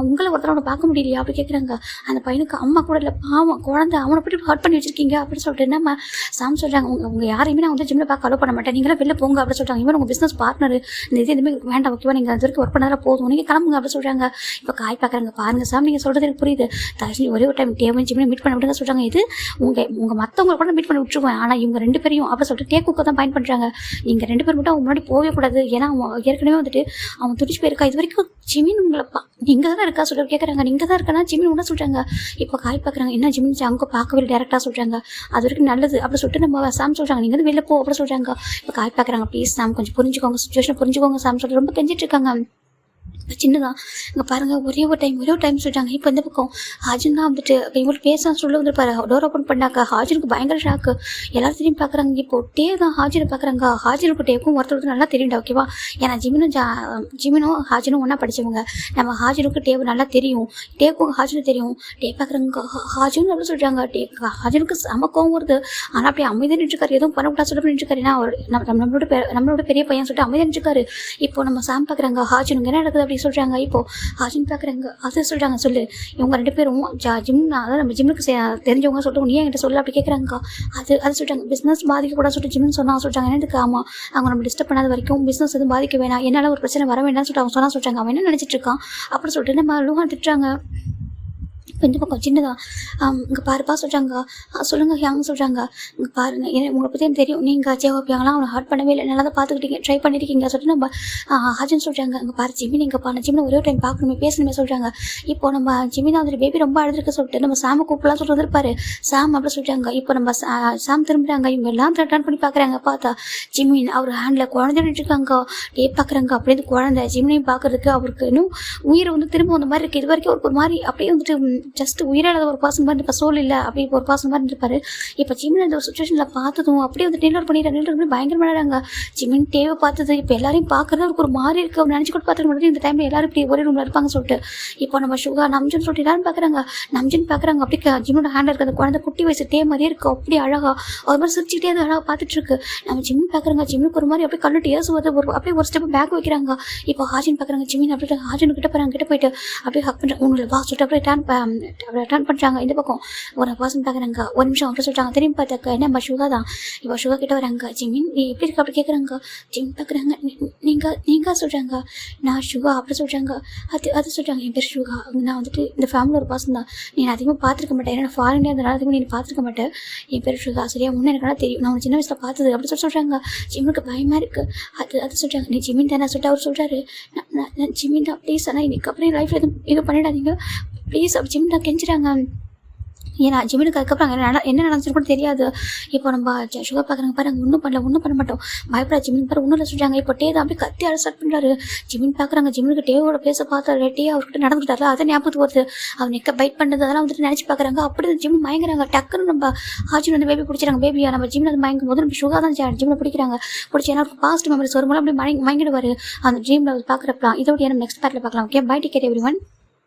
உங்களை ஒருத்தர் அவனை பார்க்க முடியலையா அப்படி கேட்குறாங்க. அந்த பையனுக்கு அம்மா கூட இல்லை பாவம் குழந்தை, அவனை போய்ட்டு ஹர்ட் பண்ணி வச்சிருக்கீங்க அப்படின்னு சொல்லிட்டு நம்ம சாம் சொல்கிறாங்க. உங்கள் யாரையுமே நான் வந்து ஜிம்மில் பார்க்க அலோவ் பண்ண மாட்டேன், நீங்களாம் வெளில போங்க அப்படின்னு சொல்கிறாங்க. இவன் உங்கள் பிஸ்னஸ் பார்ட்னர், இந்த இது எதுவுமே வேண்டாம் ஓகேவா, நீங்கள் அது வரைக்கும் ஒர்க் பண்ணாலும் போதும், நீங்கள் கிளம்புங்க அப்படி சொல்கிறாங்க. இப்போ காய் பார்க்குறாங்க. பாருங்க சாம் நீங்கள் சொல்கிறது எனக்கு புரியுது, தர்ஷினி ஒரே ஒரு டைம் டேவன் ஜிம்மில் மீட் பண்ண விடுங்க சொல்கிறாங்க. இது உங்கள் மற்றவங்களை கூட மீட் பண்ணி விட்டுருவேன், ஆனால் இவங்க 2 பேரையும் அப்படி சொல்லிட்டு டேக்குக்கு தான் பயன் பண்ணுறாங்க. நீங்கள் 2 பேர் மட்டும் அவன் முன்னாடி போகவே கூடாது, ஏன்னா அவன் ஏற்கனவே வந்துட்டு அவன் துடிச்சு போயிருக்கா. இது வரைக்கும் ஜிமின் உங்களை நீங்கள் தானே இருக்கா சொல்லிட்டு கேட்குறாங்க. நீங்கள் தான் இருக்கா ஜிமின் ஒன்றா சொல்கிறாங்க. இப்போ காய் பார்க்குறாங்க. என்ன ஜிமின் அங்கே பார்க்கவே டேரெக்டாக சொல்கிறாங்க. அது வரைக்கும் நல்லது அப்படி சொல்லிட்டு நம்ம சாம் சொல்கிறாங்க. நீங்கள் வந்து வெளில போ அப்படி சொல்கிறாங்க. இப்போ காய் பார்க்குறாங்க. ப்ளீஸ் சாம் கொஞ்சம் புரிஞ்சுக்கோங்க, சுச்சுவேஷன் புரிஞ்சுக்கோங்க சாம் சொல்லிட்டு ரொம்ப கெஞ்சிட்டு இருக்காங்க. சின்னதான் இங்கே பாருங்கள் ஒரே ஒரு டைம் சொல்லிட்டாங்க. இப்போ இந்த பக்கம் ஹாஜன் தான் வந்துட்டு இவங்களுக்கு பேச சொல்ல வந்துருப்பாரு. டோர் ஓப்பன் பண்ணாக்கா ஹாஜனுக்கு பயங்கர ஷாக்கு. எல்லாரும் திரும்பி பார்க்குறாங்க. இப்போ டே தான் ஹாஜனை பார்க்குறாங்க. ஹாஜனுக்கு டேக்கும் ஒருத்தருக்கு நல்லா தெரியும்டா ஓகேவா, ஏன்னா ஜிமினும் ஹாஜனும் ஒன்றா படித்தவங்க. நம்ம ஹாஜனுக்கு டேவு நல்லா தெரியும், டேக்கும் ஹாஜனும் தெரியும். டே பார்க்குறாங்க. ஹாஜன் நல்லா சொல்கிறாங்க. ஹாஜனுக்கு சமக்கம் வருது. ஆனால் அப்படியே அமைதியாக நின்றுக்காரு, எதுவும் பண்ணக்கூடாது சொல்ல நின்றுக்காரு. ஏன்னா நம்மளோட பெரிய பையன் சொல்லிட்டு அமைதியாக நின்றுக்காரு. இப்போ நம்ம சாம் பார்க்குறாங்க. ஹாஜனுக்கு என்ன நடக்குது அப்படி சொல்கிறாங்க. இப்போ ஹாஜன் பார்க்குறாங்க. அது சொல்கிறாங்க. சொல்லு இவங்க 2 பேரும் ஜிம் அதாவது நம்ம ஜிம்முக்கு தெரிஞ்சவங்க சொல்லிட்டு நீ என்கிட்ட சொல்லு அப்படி கேட்குறாங்க. அது சொல்கிறாங்க. பிஸ்னஸ் பாதிக்கக்கூடாது சொல்லிட்டு ஜிம்னு சொன்னால் சொல்கிறாங்க. என்னதுக்கு ஆமாம் அவங்க நம்ம டிஸ்டர்ப் பண்ணாத வரைக்கும் பிஸ்னஸ் எதுவும் பாதிக்க வேணாம், என்னால் ஒரு பிரச்சனை வர வேண்டாம்னு சொல்லிட்டு அவங்க சொல்கிறாங்க. அவன் என்ன நினச்சிட்டு இருக்கான் அப்படின்னு சொல்லிட்டு நம்ம லூஹான் திட்டுறாங்க. இந்த பக்கம் சின்னதா இங்கே பாருப்பா சொல்கிறாங்க. சொல்லுங்கள் ஹியாங் சொல்கிறாங்க. இங்கே பாருங்க உங்களை பற்றி எனக்கு தெரியும், நீங்கள் ஜேவாப்பியாங்களாம் அவனை ஹர்ட் பண்ணவே இல்லை, நல்லா தான் பார்த்துக்கிட்டீங்க, ட்ரை பண்ணியிருக்கீங்க சொல்லிட்டு நம்ம ஹாஜன் சொல்கிறாங்க. இங்கே பாரு ஜிமின் இங்கே பாரு ஜிமின் ஒரே டைம் பார்க்கணுமே பேசணுமே சொல்கிறாங்க. இப்போ நம்ம ஜிமின் வந்துட்டு பேபி ரொம்ப அழுதுருக்க சொல்லிட்டு நம்ம சாம கூப்பிடலாம் சொல்லிட்டு வந்துருப்பாரு. சாம் அப்படி சொல்கிறாங்க. இப்போ நம்ம சாம் திரும்புகிறாங்க. இவங்க எல்லாம் ரிட்டர்ன் பண்ணி பார்க்குறாங்க. பார்த்தா ஜிமின் அவர் ஹேண்டில் குழந்தை இருக்காங்க. டே பார்க்குறாங்க. அப்படியே குழந்தை ஜிமினையும் பார்க்குறதுக்கு அவருக்கு இன்னும் உயிரை வந்து திரும்ப வந்த மாதிரி இருக்குது. இது வரைக்கும் அவருக்கு ஒரு மாதிரி அப்படியே வந்துட்டு ஜஸ்ட் உயிரிழந்த ஒரு பர்சன் மாதிரி இப்போ சோல் இல்லை அப்படி ஒரு பர்சன் மாதிரி இருப்பாரு. இப்போ ஜிமின் அந்த ஒரு சுச்சுவேஷனில் பார்த்ததும் அப்படியே வந்து டெய்லர் பண்ணிடுறாங்க. பயங்கரமாக விளையாடுறாங்க. ஜிமின் தேவை பார்த்தது இப்போ எல்லாரையும் பார்க்குறது அவருக்கு ஒரு மாதிரி இருக்குது. அவர் நினச்சி கூட பார்த்துக்க முடியாது இந்த டைமில் எல்லாரும் இப்படி ஒரே ரூமில் இருப்பாங்க சொல்லிட்டு. இப்போ நம்ம சுகா நம்ஜன் சொல்லிட்டு எல்லாரும் பார்க்குறாங்க. நம்ஜன் பார்க்குறாங்க. அப்படி ஜிம்மோட ஹேண்டில் இருக்க அந்த குழந்தை குட்டி வயசு டே மாதிரியே இருக்குது. அப்படி அழகாக அவர் மாதிரி சிரிச்சுக்கிட்டே அது அழகாக பார்த்துட்டு இருக்கு. நம்ம ஜிம்மின் பார்க்குறாங்க. ஜிம்முக்கு ஒரு மாதிரி அப்படியே கண்ணு டேஸ் வருது. அப்படியே ஒரு ஸ்டெப் பேக் வைக்கிறாங்க. இப்போ ஹாஜன் பார்க்குறாங்க. ஜிமின் அப்படியே ஹாஜன் கிட்ட போகிறாங்க. கிட்ட போயிட்டு அப்படியே ஹக் பண்ணுறாங்க. உங்களை வா சொல்லிட்டு அப்படியே ரிட்டர்ன் பண்ணுறாங்க. இந்த பக்கம் ஒரு பர்சன் பார்க்குறாங்க. ஒரு நிமிஷம் அப்படி சொல்கிறாங்க. திரும்பி பார்த்தாக்க என்ன நம்ம சுகா தான். இப்போ சுகா கிட்ட வராங்க. ஜிமின் நீ எப்படி இருக்க அப்படி கேட்குறாங்க. ஜிமின் பார்க்குறாங்க. நீங்கள் சொல்கிறாங்க. நான் சுகா அப்படி சொல்கிறாங்க. அது சொல்கிறாங்க. என் பேர் சுகா, நான் வந்துட்டு இந்த ஃபேமிலி ஒரு பர்சன் தான், நீ அதிகமாக பார்த்துருக்க மாட்டேன், ஏன்னா ஃபாரின்லேயே இருந்தனால அதிகமாக நீ பார்த்துருக்க மாட்டேன். என் பேர் சுகா சரியா முன்னே எனக்கு நல்லா தெரியும், நான் சின்ன வயசில் பார்த்தது அப்படி சொல்கிறாங்க. ஜிம்முக்கு பயமாக இருக்குது. அது சொல்கிறாங்க. நீ ஜிமின் தானே சொல்லிட்டு அவர் சொல்கிறாரு. நான் ஜிமின் தான் ப்ளீஸ், ஆனால் இன்னைக்கு அப்புறம் லைஃப்பில் எதுவும் பண்ணிடாதீங்க ப்ளீஸ் அப்படி ஜிமின் தான் கெஞ்சுறாங்க. ஏன்னா ஜிமினுக்கு அதுக்கப்புறம் என்ன நடந்துச்சு கூட தெரியாது. இப்போ நம்ம சுகர் பார்க்குறாங்க. பாருங்க ஒன்றும் பண்ண மாட்டோம் பயப்படா ஜிமின் பாரு ஒன்றும் இல்லை சொல்கிறாங்க. இப்போ டே தான் அப்படியே கத்தி ஸ்டார்ட் பண்ணுறாரு. ஜிமின் பார்க்குறாங்க. ஜிமினுக்கு டேவோட பேச பார்த்தாரு. டே அவர்கிட்ட நடந்துக்கிட்டாரு. அதை ஞாபகத்துக்கு வருது. அவர் நெக்க பைட் பண்ணது அதெல்லாம் வந்துட்டு நினச்சி பார்க்குறாங்க. அப்படி ஜிமின் மயங்குறாங்க. டக்குன்னு நம்ம ஹாஜின் வந்து பேபி பிடிச்சிறாங்க. பேபியா நம்ம ஜிமின் வந்து மயங்கும் போது நம்ம சுகா தான் ஜிமினை பிடிக்கிறாங்க. பிடிச்சி ஏன்னா பாஸ்ட் மெமரிஸ் வரும்போது அப்படி மயங்கிடுவார் அந்த ட்ரீமில் பார்க்குறப்பலாம். இதோட நம்ம நெக்ஸ்ட் பார்ட்டில் பார்க்கலாம். Okay bye, take care everyone.